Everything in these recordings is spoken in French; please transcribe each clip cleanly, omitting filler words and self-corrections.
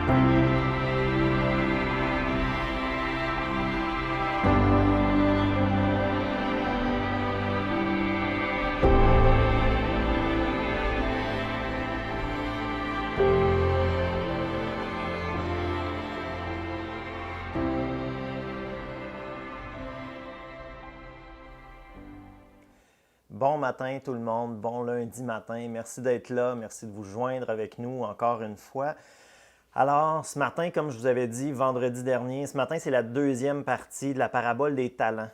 Bon matin tout le monde, bon lundi matin, merci d'être là, merci de vous joindre avec nous encore une fois. Alors, ce matin, comme je vous avais dit vendredi dernier, ce matin c'est la deuxième partie de la parabole des talents.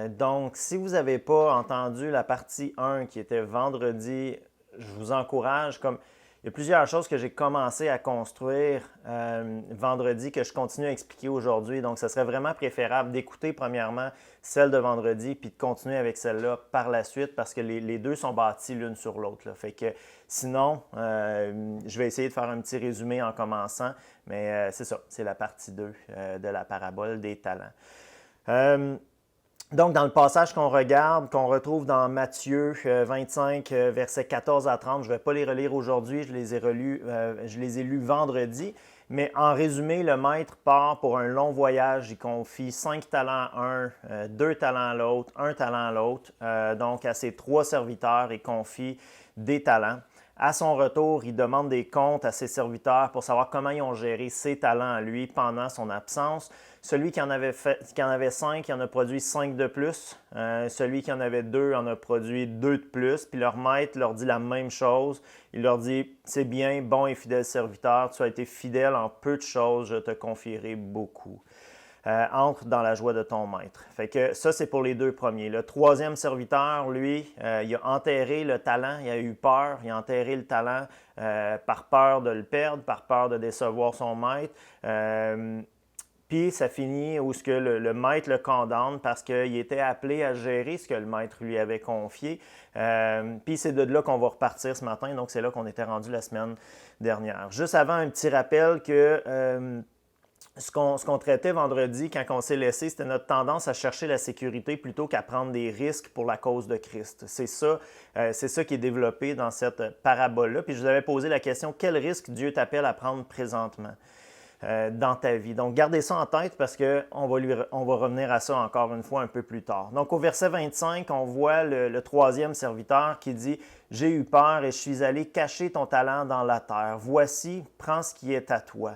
Donc, si vous n'avez pas entendu la partie 1 qui était vendredi, je vous encourage, il y a plusieurs choses que j'ai commencé à construire vendredi que je continue à expliquer aujourd'hui. Donc, ce serait vraiment préférable d'écouter premièrement celle de vendredi puis de continuer avec celle-là par la suite parce que les deux sont bâtis l'une sur l'autre. Fait que sinon, je vais essayer de faire un petit résumé en commençant, mais c'est ça, c'est la partie 2 de la parabole des talents. Donc, dans le passage qu'on regarde, qu'on retrouve dans Matthieu 25, versets 14 à 30, je ne vais pas les relire aujourd'hui, je les ai lus vendredi, mais en résumé, le maître part pour un long voyage, il confie 5 talents à un, 2 talents à l'autre, 1 talent à l'autre, donc à ses 3 serviteurs, il confie des talents. À son retour, il demande des comptes à ses serviteurs pour savoir comment ils ont géré ses talents à lui pendant son absence. Celui qui en avait 5, il en a produit 5 de plus. Celui qui en avait 2 en a produit 2 de plus. Puis leur maître leur dit la même chose. Il leur dit, c'est bien, bon et fidèle serviteur, tu as été fidèle en peu de choses, je te confierai beaucoup. Entre dans la joie de ton maître. Fait que ça, c'est pour les 2 premiers. Le 3e serviteur, lui, il a enterré le talent, il a eu peur, il a enterré le talent par peur de le perdre, par peur de décevoir son maître. Puis ça finit où ce que le maître le condamne parce qu'il était appelé à gérer ce que le maître lui avait confié. Puis c'est de là qu'on va repartir ce matin, donc c'est là qu'on était rendu la semaine dernière. Juste avant, un petit rappel que ce qu'on traitait vendredi quand on s'est laissé, c'était notre tendance à chercher la sécurité plutôt qu'à prendre des risques pour la cause de Christ. C'est ça qui est développé dans cette parabole-là. Puis je vous avais posé la question, quel risque Dieu t'appelle à prendre présentement dans ta vie? Donc gardez ça en tête parce qu'on va revenir à ça encore une fois un peu plus tard. Donc au verset 25, on voit le 3e serviteur qui dit « J'ai eu peur et je suis allé cacher ton talent dans la terre. Voici, prends ce qui est à toi. »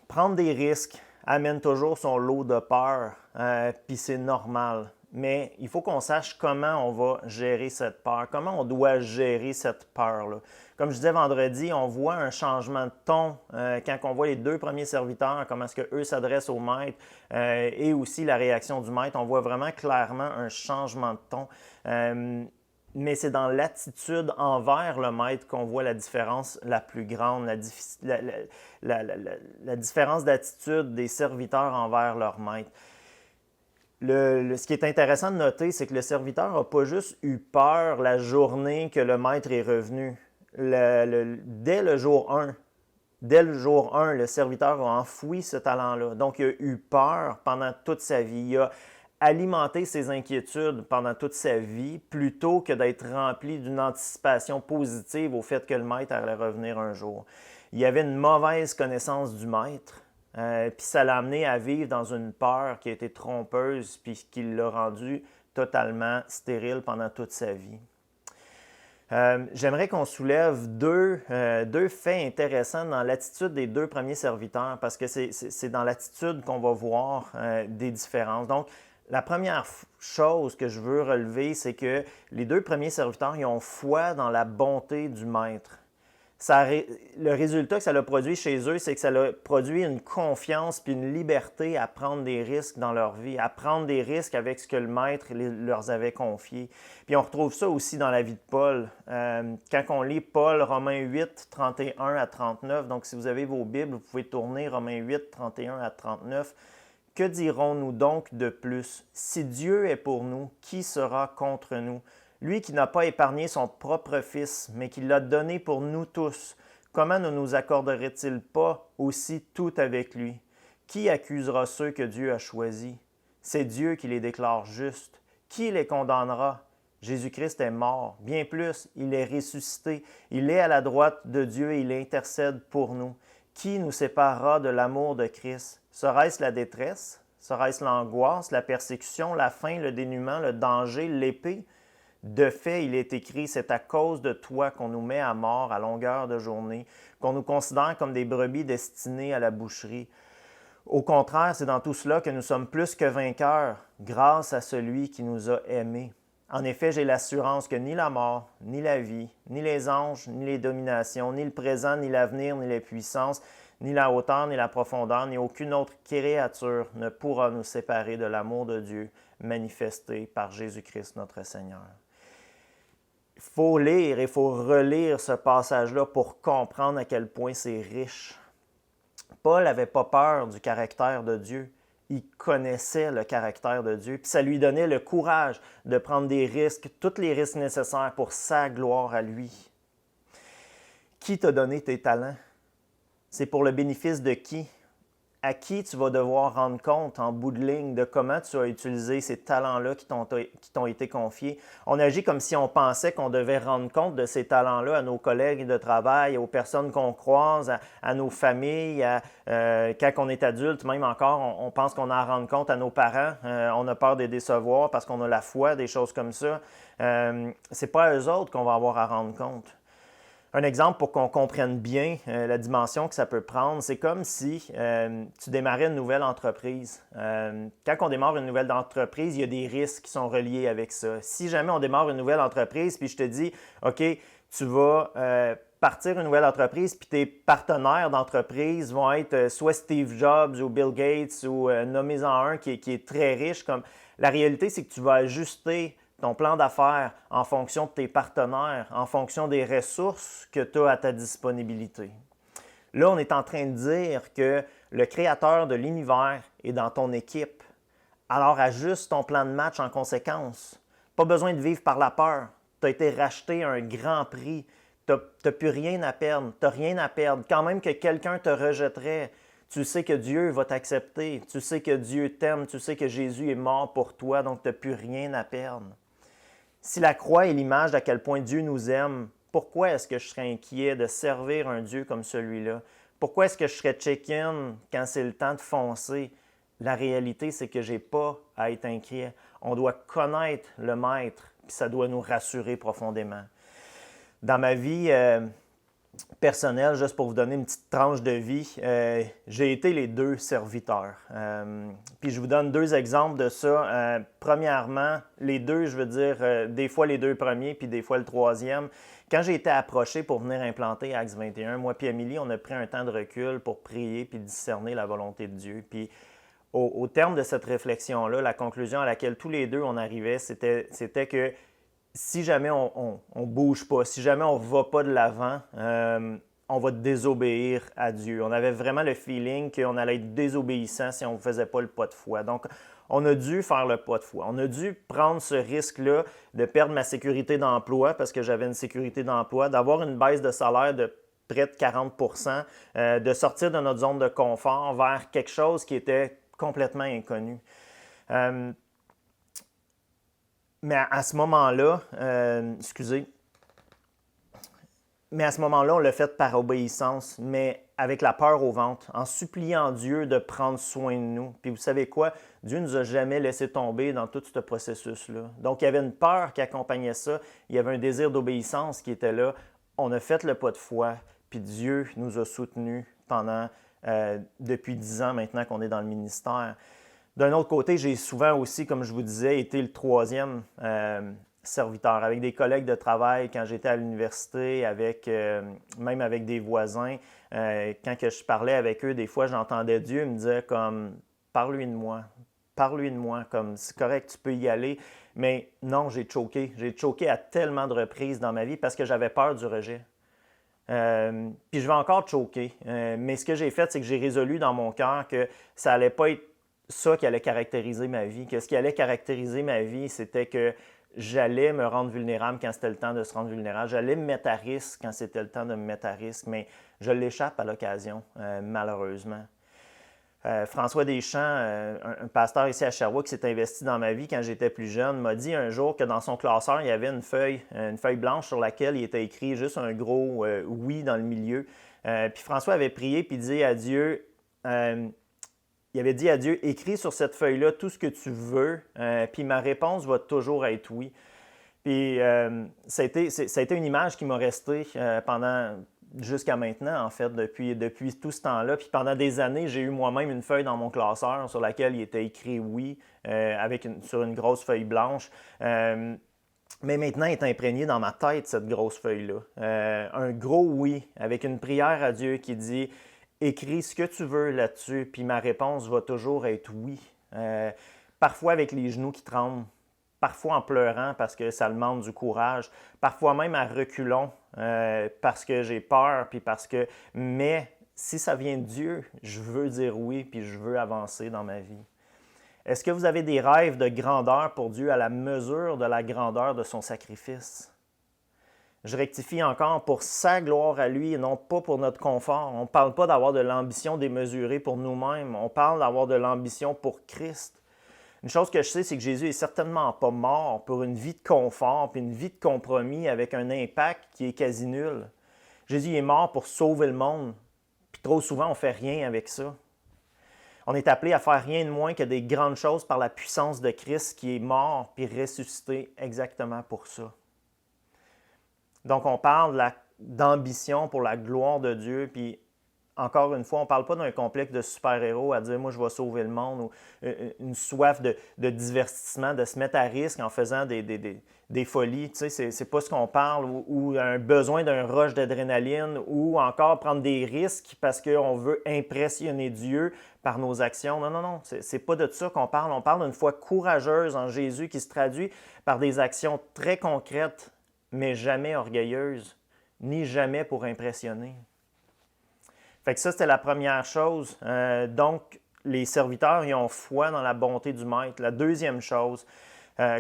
Prendre des risques amène toujours son lot de peur, puis c'est normal. Mais il faut qu'on sache comment on va gérer cette peur, comment on doit gérer cette peur-là. Comme je disais vendredi, on voit un changement de ton quand on voit les 2 premiers serviteurs, comment est-ce qu'eux s'adressent au maître et aussi la réaction du maître. On voit vraiment clairement un changement de ton. Mais c'est dans l'attitude envers le maître qu'on voit la différence la plus grande, la différence d'attitude des serviteurs envers leur maître. Ce qui est intéressant de noter, c'est que le serviteur n'a pas juste eu peur la journée que le maître est revenu. Dès le jour 1, le serviteur a enfoui ce talent-là. Donc, il a eu peur pendant toute sa vie. Il a alimenter ses inquiétudes pendant toute sa vie plutôt que d'être rempli d'une anticipation positive au fait que le maître allait revenir un jour. Il avait une mauvaise connaissance du maître, puis ça l'a amené à vivre dans une peur qui a été trompeuse, puis qui l'a rendu totalement stérile pendant toute sa vie. J'aimerais qu'on soulève deux faits intéressants dans l'attitude des 2 premiers serviteurs, parce que c'est dans l'attitude qu'on va voir des différences. Donc, la première chose que je veux relever, c'est que les 2 premiers serviteurs, ils ont foi dans la bonté du maître. Le résultat que ça a produit chez eux, c'est que ça a produit une confiance puis une liberté à prendre des risques dans leur vie, à prendre des risques avec ce que le maître leur avait confié. Puis on retrouve ça aussi dans la vie de Paul. Quand on lit Paul, Romains 8, 31 à 39, donc si vous avez vos Bibles, vous pouvez tourner Romains 8, 31 à 39. Que dirons-nous donc de plus? Si Dieu est pour nous, qui sera contre nous? Lui qui n'a pas épargné son propre Fils, mais qui l'a donné pour nous tous, comment ne nous accorderait-il pas aussi tout avec lui? Qui accusera ceux que Dieu a choisis? C'est Dieu qui les déclare justes. Qui les condamnera? Jésus-Christ est mort. Bien plus, il est ressuscité. Il est à la droite de Dieu et il intercède pour nous. Qui nous séparera de l'amour de Christ? Serait-ce la détresse? Serait-ce l'angoisse, la persécution, la faim, le dénuement, le danger, l'épée? De fait, il est écrit, c'est à cause de toi qu'on nous met à mort à longueur de journée, qu'on nous considère comme des brebis destinées à la boucherie. Au contraire, c'est dans tout cela que nous sommes plus que vainqueurs, grâce à celui qui nous a aimés. En effet, j'ai l'assurance que ni la mort, ni la vie, ni les anges, ni les dominations, ni le présent, ni l'avenir, ni les puissances, ni la hauteur, ni la profondeur, ni aucune autre créature ne pourra nous séparer de l'amour de Dieu manifesté par Jésus-Christ notre Seigneur. Il faut lire et il faut relire ce passage-là pour comprendre à quel point c'est riche. Paul n'avait pas peur du caractère de Dieu. Il connaissait le caractère de Dieu, puis ça lui donnait le courage de prendre des risques, tous les risques nécessaires pour sa gloire à lui. Qui t'a donné tes talents? C'est pour le bénéfice de qui? À qui tu vas devoir rendre compte en bout de ligne de comment tu as utilisé ces talents-là qui t'ont été confiés. On agit comme si on pensait qu'on devait rendre compte de ces talents-là à nos collègues de travail, aux personnes qu'on croise, à nos familles, quand on est adulte, même encore, on pense qu'on a à rendre compte à nos parents. On a peur de les décevoir parce qu'on a la foi, des choses comme ça. C'est pas à eux autres qu'on va avoir à rendre compte. Un exemple pour qu'on comprenne bien la dimension que ça peut prendre, c'est comme si tu démarrais une nouvelle entreprise. Quand on démarre une nouvelle entreprise, il y a des risques qui sont reliés avec ça. Si jamais on démarre une nouvelle entreprise, puis je te dis, OK, tu vas partir une nouvelle entreprise, puis tes partenaires d'entreprise vont être soit Steve Jobs ou Bill Gates ou nommez-en un qui est très riche. La réalité, c'est que tu vas ajuster ton plan d'affaires en fonction de tes partenaires, en fonction des ressources que tu as à ta disponibilité. Là, on est en train de dire que le créateur de l'univers est dans ton équipe. Alors ajuste ton plan de match en conséquence. Pas besoin de vivre par la peur. Tu as été racheté à un grand prix. Tu n'as plus rien à perdre. Tu n'as rien à perdre. Quand même que quelqu'un te rejetterait, tu sais que Dieu va t'accepter. Tu sais que Dieu t'aime. Tu sais que Jésus est mort pour toi, donc tu n'as plus rien à perdre. Si la croix est l'image d'à quel point Dieu nous aime, pourquoi est-ce que je serais inquiet de servir un Dieu comme celui-là? Pourquoi est-ce que je serais check-in quand c'est le temps de foncer? La réalité, c'est que je n'ai pas à être inquiet. On doit connaître le Maître, puis ça doit nous rassurer profondément. Dans ma vie personnelle, juste pour vous donner une petite tranche de vie, j'ai été les deux serviteurs. Puis je vous donne deux exemples de ça. Premièrement, les deux, je veux dire, des fois les deux premiers, puis des fois le troisième. Quand j'ai été approché pour venir implanter Acts 21, moi et Amélie, on a pris un temps de recul pour prier puis discerner la volonté de Dieu. Puis au terme de cette réflexion-là, la conclusion à laquelle tous les deux on arrivait, c'était que si jamais on ne bouge pas, si jamais on ne va pas de l'avant, on va désobéir à Dieu. On avait vraiment le feeling qu'on allait être désobéissant si on ne faisait pas le pas de foi. Donc, on a dû faire le pas de foi. On a dû prendre ce risque-là de perdre ma sécurité d'emploi parce que j'avais une sécurité d'emploi, d'avoir une baisse de salaire de près de 40 %, de sortir de notre zone de confort vers quelque chose qui était complètement inconnu. Mais à ce moment-là, mais à ce moment-là, on l'a fait par obéissance, mais avec la peur au ventre, en suppliant Dieu de prendre soin de nous. Puis vous savez quoi? Dieu ne nous a jamais laissé tomber dans tout ce processus-là. Donc, il y avait une peur qui accompagnait ça. Il y avait un désir d'obéissance qui était là. On a fait le pas de foi, puis Dieu nous a soutenus depuis 10 ans maintenant qu'on est dans le ministère. D'un autre côté, j'ai souvent aussi, comme je vous disais, été le troisième serviteur, avec des collègues de travail quand j'étais à l'université, même avec des voisins. Quand que je parlais avec eux, des fois, j'entendais Dieu me dire comme « Parle-lui de moi, comme c'est correct, tu peux y aller. » Mais non, j'ai choqué. J'ai choqué à tellement de reprises dans ma vie parce que j'avais peur du rejet. Puis je vais encore choquer. Mais ce que j'ai fait, c'est que j'ai résolu dans mon cœur que ça n'allait pas être ça qui allait caractériser ma vie. Que ce qui allait caractériser ma vie, c'était que j'allais me rendre vulnérable quand c'était le temps de se rendre vulnérable. J'allais me mettre à risque quand c'était le temps de me mettre à risque, mais je l'échappe à l'occasion, malheureusement. François Deschamps, un pasteur ici à Sherbrooke qui s'est investi dans ma vie quand j'étais plus jeune, m'a dit un jour que dans son classeur, il y avait une feuille blanche sur laquelle il était écrit juste un gros « oui » dans le milieu. Puis François avait prié, puis dit à Dieu, il avait dit à Dieu, écris sur cette feuille-là tout ce que tu veux, puis ma réponse va toujours être oui. Puis ça a été une image qui m'a resté jusqu'à maintenant, en fait, depuis tout ce temps-là. Puis pendant des années, j'ai eu moi-même une feuille dans mon classeur sur laquelle il était écrit oui, sur une grosse feuille blanche. Mais maintenant, il est imprégné dans ma tête, cette grosse feuille-là. Un gros oui, avec une prière à Dieu qui dit « Écris ce que tu veux là-dessus, puis ma réponse va toujours être oui. » Parfois avec les genoux qui tremblent, parfois en pleurant parce que ça demande du courage, parfois même à reculons parce que j'ai peur, mais si ça vient de Dieu, je veux dire oui, puis je veux avancer dans ma vie. Est-ce que vous avez des rêves de grandeur pour Dieu à la mesure de la grandeur de son sacrifice? Je rectifie encore pour sa gloire à lui et non pas pour notre confort. On ne parle pas d'avoir de l'ambition démesurée pour nous-mêmes, on parle d'avoir de l'ambition pour Christ. Une chose que je sais, c'est que Jésus n'est certainement pas mort pour une vie de confort puis une vie de compromis avec un impact qui est quasi nul. Jésus est mort pour sauver le monde, puis trop souvent, on ne fait rien avec ça. On est appelé à faire rien de moins que des grandes choses par la puissance de Christ qui est mort puis ressuscité exactement pour ça. Donc, on parle d'ambition pour la gloire de Dieu, puis encore une fois, on ne parle pas d'un complexe de super-héros à dire « moi, je vais sauver le monde » ou une soif de divertissement, de se mettre à risque en faisant des folies. Tu sais, c'est pas ce qu'on parle, ou un besoin d'un rush d'adrénaline, ou encore prendre des risques parce qu'on veut impressionner Dieu par nos actions. Non, c'est pas de ça qu'on parle. On parle d'une foi courageuse en Jésus qui se traduit par des actions très concrètes, mais jamais orgueilleuses, ni jamais pour impressionner. Fait que ça, c'était la première chose. Donc, les serviteurs, ils ont foi dans la bonté du maître. La deuxième chose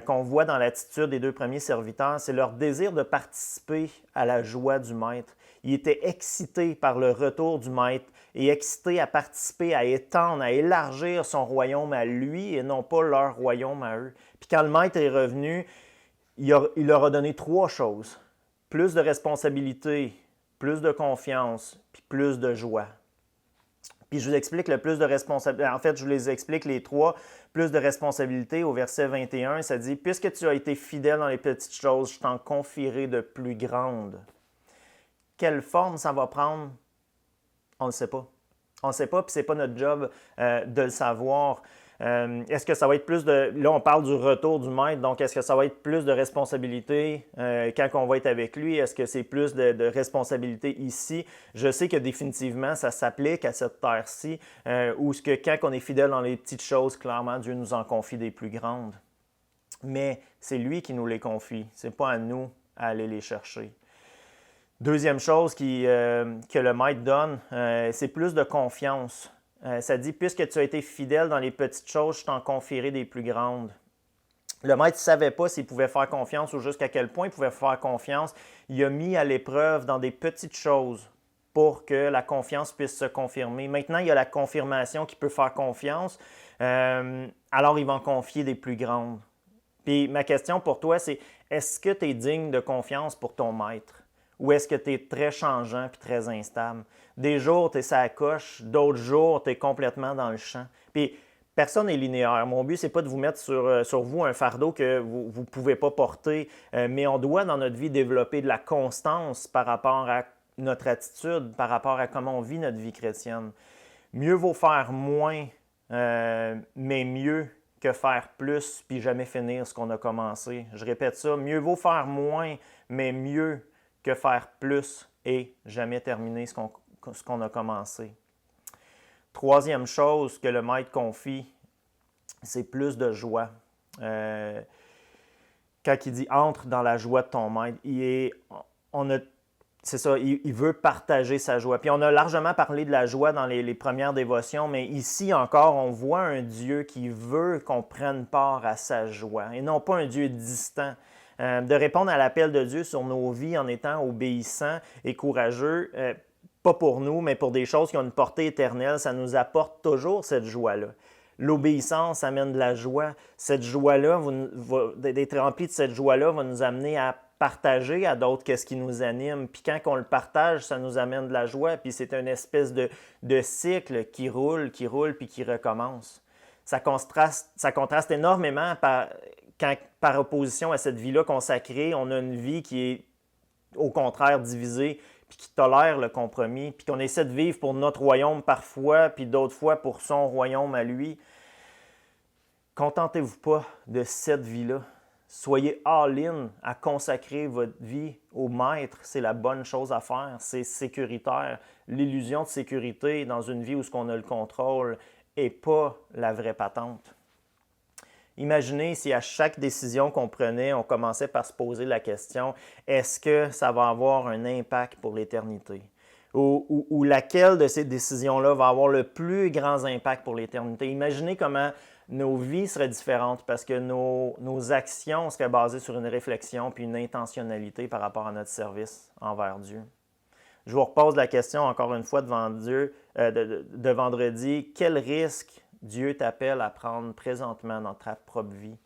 qu'on voit dans l'attitude des deux premiers serviteurs, c'est leur désir de participer à la joie du maître. Ils étaient excités par le retour du maître et excités à participer, à étendre, à élargir son royaume à lui et non pas leur royaume à eux. Puis quand le maître est revenu, il leur a donné trois choses. Plus de responsabilité, plus de confiance, puis plus de joie. Puis je vous explique le plus de responsabilité. En fait, je vous les explique les trois. Plus de responsabilité, au verset 21, ça dit « Puisque tu as été fidèle dans les petites choses, je t'en confierai de plus grandes. » Quelle forme ça va prendre? On ne le sait pas. On ne le sait pas, puis ce n'est pas notre job de le savoir. Est-ce que ça va être plus de... Là, on parle du retour du maître, donc est-ce que ça va être plus de responsabilité quand on va être avec lui? Est-ce que c'est plus de responsabilité ici? Je sais que définitivement, ça s'applique à cette terre-ci, où ce que quand on est fidèle dans les petites choses, clairement, Dieu nous en confie des plus grandes. Mais c'est lui qui nous les confie, ce n'est pas à nous à aller les chercher. Deuxième chose que le maître donne, c'est plus de confiance. Ça dit, puisque tu as été fidèle dans les petites choses, je t'en confierai des plus grandes. Le maître ne savait pas s'il pouvait faire confiance ou jusqu'à quel point il pouvait faire confiance. Il a mis à l'épreuve dans des petites choses pour que la confiance puisse se confirmer. Maintenant, il y a la confirmation qui peut faire confiance, alors il va en confier des plus grandes. Puis ma question pour toi, c'est, est-ce que tu es digne de confiance pour ton maître? Ou est-ce que tu es très changeant et très instable? Des jours, tu es sa coche, d'autres jours, tu es complètement dans le champ. Puis, personne n'est linéaire. Mon but, ce n'est pas de vous mettre sur vous un fardeau que vous ne pouvez pas porter, mais on doit, dans notre vie, développer de la constance par rapport à notre attitude, par rapport à comment on vit notre vie chrétienne. Mieux vaut faire moins, mais mieux que faire plus, puis jamais finir ce qu'on a commencé. Je répète ça, mieux vaut faire moins, mais mieux que faire plus et jamais terminer ce qu'on a commencé. Troisième chose que le maître confie, c'est plus de joie. Quand il dit « entre dans la joie de ton maître », c'est ça, il veut partager sa joie. Puis on a largement parlé de la joie dans les premières dévotions, mais ici encore, on voit un Dieu qui veut qu'on prenne part à sa joie, et non pas un Dieu distant. De répondre à l'appel de Dieu sur nos vies en étant obéissants et courageux, pas pour nous, mais pour des choses qui ont une portée éternelle, ça nous apporte toujours cette joie-là. L'obéissance amène de la joie. Cette joie-là, d'être rempli de cette joie-là, va nous amener à partager à d'autres qu'est-ce qui nous anime. Puis quand on le partage, ça nous amène de la joie. Puis c'est une espèce de cycle qui roule, puis qui recommence. Ça contraste énormément par opposition à cette vie-là consacrée. On a une vie qui est au contraire divisée, puis qui tolère le compromis, puis qu'on essaie de vivre pour notre royaume parfois, puis d'autres fois pour son royaume à lui. Contentez-vous pas de cette vie-là. Soyez all-in à consacrer votre vie au maître. C'est la bonne chose à faire. C'est sécuritaire. L'illusion de sécurité dans une vie où ce qu'on a le contrôle n'est pas la vraie patente. Imaginez si à chaque décision qu'on prenait, on commençait par se poser la question, est-ce que ça va avoir un impact pour l'éternité? Ou laquelle de ces décisions-là va avoir le plus grand impact pour l'éternité? Imaginez comment nos vies seraient différentes parce que nos actions seraient basées sur une réflexion puis une intentionnalité par rapport à notre service envers Dieu. Je vous repose la question encore une fois devant Dieu de vendredi. Quel risque Dieu t'appelle à prendre présentement dans ta propre vie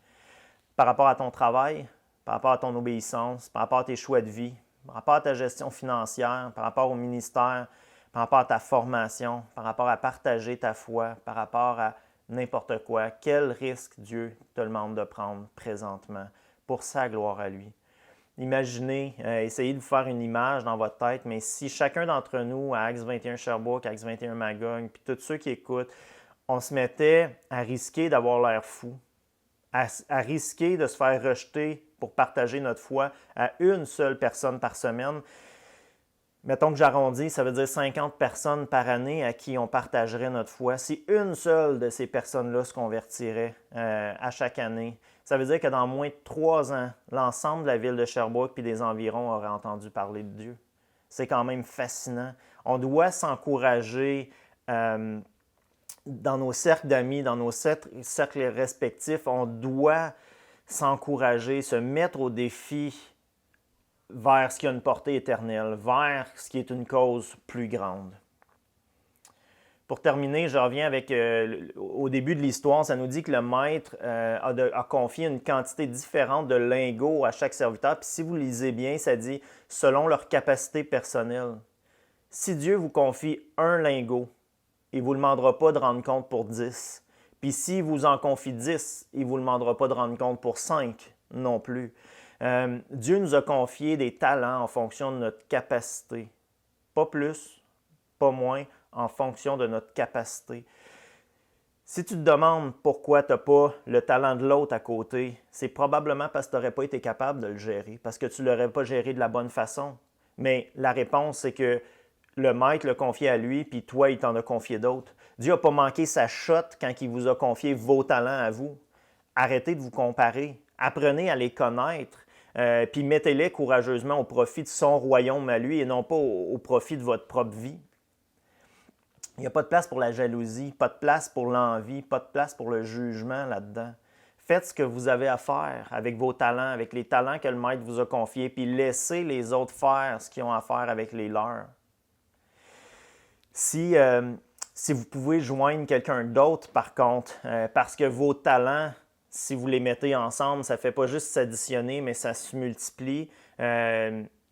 par rapport à ton travail, par rapport à ton obéissance, par rapport à tes choix de vie, par rapport à ta gestion financière, par rapport au ministère, par rapport à ta formation, par rapport à partager ta foi, par rapport à n'importe quoi. Quel risque Dieu te demande de prendre présentement pour sa gloire à lui? Imaginez, essayez de vous faire une image dans votre tête, mais si chacun d'entre nous, à Acts 21 Sherbrooke, Acts 21 Magog, puis tous ceux qui écoutent, on se mettait à risquer d'avoir l'air fou, à risquer de se faire rejeter pour partager notre foi à une seule personne par semaine. Mettons que j'arrondis, ça veut dire 50 personnes par année à qui on partagerait notre foi. Si une seule de ces personnes-là se convertirait à chaque année, ça veut dire que dans moins de 3 ans, l'ensemble de la ville de Sherbrooke et des environs aurait entendu parler de Dieu. C'est quand même fascinant. On doit s'encourager dans nos cercles d'amis, dans nos cercles respectifs. On doit s'encourager, se mettre au défi vers ce qui a une portée éternelle, vers ce qui est une cause plus grande. Pour terminer, je reviens avec au début de l'histoire, ça nous dit que le maître a confié une quantité différente de lingots à chaque serviteur. Puis si vous lisez bien, ça dit selon leur capacité personnelle. Si Dieu vous confie un lingot, il ne vous demandera pas de rendre compte pour 10. Puis s'il vous en confie 10, il ne vous demandera pas de rendre compte pour 5 non plus. Dieu nous a confié des talents en fonction de notre capacité. Pas plus, pas moins, en fonction de notre capacité. Si tu te demandes pourquoi tu n'as pas le talent de l'autre à côté, c'est probablement parce que tu n'aurais pas été capable de le gérer, parce que tu ne l'aurais pas géré de la bonne façon. Mais la réponse, c'est que le maître l'a confié à lui, puis toi, il t'en a confié d'autres. Dieu n'a pas manqué sa shot quand il vous a confié vos talents à vous. Arrêtez de vous comparer. Apprenez à les connaître. Puis mettez-les courageusement au profit de son royaume à lui et non pas au profit de votre propre vie. Il n'y a pas de place pour la jalousie, pas de place pour l'envie, pas de place pour le jugement là-dedans. Faites ce que vous avez à faire avec vos talents, avec les talents que le maître vous a confiés, puis laissez les autres faire ce qu'ils ont à faire avec les leurs. Si vous pouvez joindre quelqu'un d'autre, par contre, parce que vos talents, si vous les mettez ensemble, ça ne fait pas juste s'additionner, mais ça se multiplie.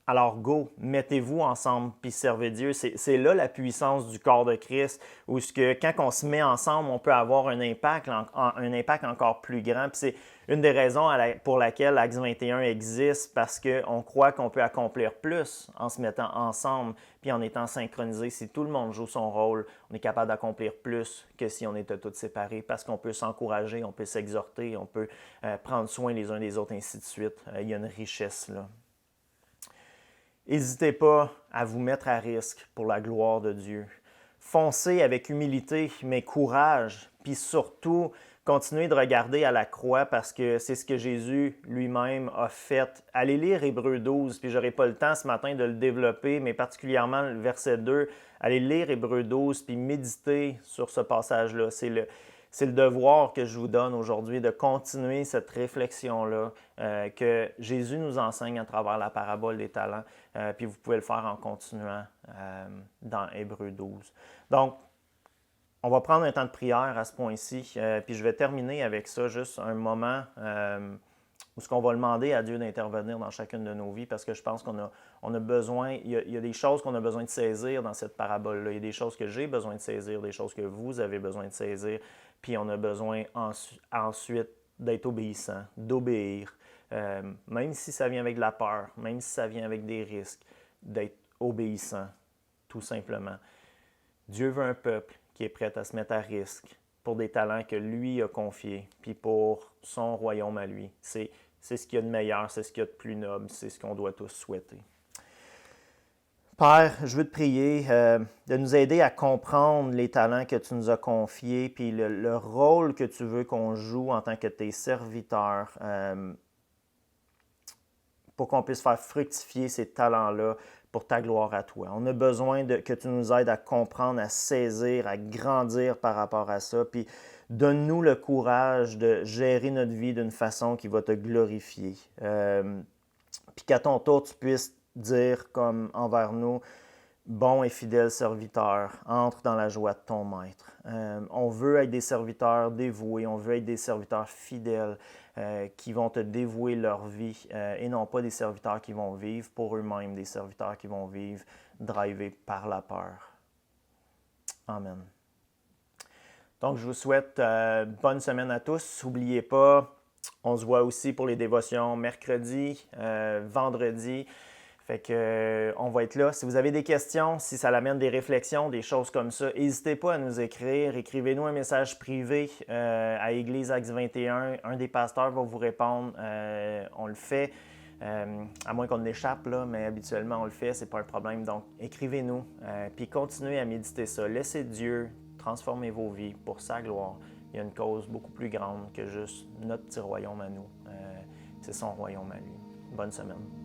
Alors go, mettez-vous ensemble puis servez Dieu. C'est là la puissance du corps de Christ, où quand on se met ensemble, on peut avoir un impact encore plus grand. Puis c'est une des raisons pour laquelle Acts 21 existe, parce qu'on croit qu'on peut accomplir plus en se mettant ensemble puis en étant synchronisé. Si tout le monde joue son rôle, on est capable d'accomplir plus que si on était tous séparés, parce qu'on peut s'encourager, on peut s'exhorter, on peut prendre soin les uns des autres, ainsi de suite. Il y a une richesse là. N'hésitez pas à vous mettre à risque pour la gloire de Dieu. Foncez avec humilité, mais courage, puis surtout, continuez de regarder à la croix parce que c'est ce que Jésus lui-même a fait. Allez lire Hébreux 12, puis je n'aurai pas le temps ce matin de le développer, mais particulièrement le verset 2. Allez lire Hébreux 12, puis méditez sur ce passage-là. C'est le devoir que je vous donne aujourd'hui de continuer cette réflexion-là que Jésus nous enseigne à travers la parabole des talents. Puis vous pouvez le faire en continuant dans Hébreux 12. Donc, on va prendre un temps de prière à ce point-ci. Puis je vais terminer avec ça, juste un moment où ce qu'on va demander à Dieu d'intervenir dans chacune de nos vies, parce que je pense qu'on a besoin, il y a des choses qu'on a besoin de saisir dans cette parabole-là. Il y a des choses que j'ai besoin de saisir, des choses que vous avez besoin de saisir, puis on a besoin ensuite d'être obéissant, d'obéir, même si ça vient avec de la peur, même si ça vient avec des risques, d'être obéissant, tout simplement. Dieu veut un peuple qui est prêt à se mettre à risque pour des talents que lui a confiés, puis pour son royaume à lui. C'est ce qu'il y a de meilleur, c'est ce qu'il y a de plus noble, c'est ce qu'on doit tous souhaiter. Père, je veux te prier de nous aider à comprendre les talents que tu nous as confiés, puis le rôle que tu veux qu'on joue en tant que tes serviteurs, pour qu'on puisse faire fructifier ces talents-là pour ta gloire à toi. On a besoin que tu nous aides à comprendre, à saisir, à grandir par rapport à ça, puis donne-nous le courage de gérer notre vie d'une façon qui va te glorifier. Puis qu'à ton tour, tu puisses dire comme envers nous, bon et fidèle serviteur, entre dans la joie de ton maître. On veut être des serviteurs dévoués, on veut être des serviteurs fidèles qui vont te dévouer leur vie et non pas des serviteurs qui vont vivre pour eux-mêmes, des serviteurs qui vont vivre drivés par la peur. Amen. Donc, je vous souhaite bonne semaine à tous. N'oubliez pas, on se voit aussi pour les dévotions mercredi, vendredi. Fait que, on va être là. Si vous avez des questions, si ça amène des réflexions, des choses comme ça, n'hésitez pas à nous écrire. Écrivez-nous un message privé à Église Axe 21. Un des pasteurs va vous répondre. On le fait, à moins qu'on l'échappe, là, mais habituellement on le fait, c'est pas un problème. Donc, écrivez-nous, puis continuez à méditer ça. Laissez Dieu transformer vos vies pour sa gloire. Il y a une cause beaucoup plus grande que juste notre petit royaume à nous. C'est son royaume à lui. Bonne semaine.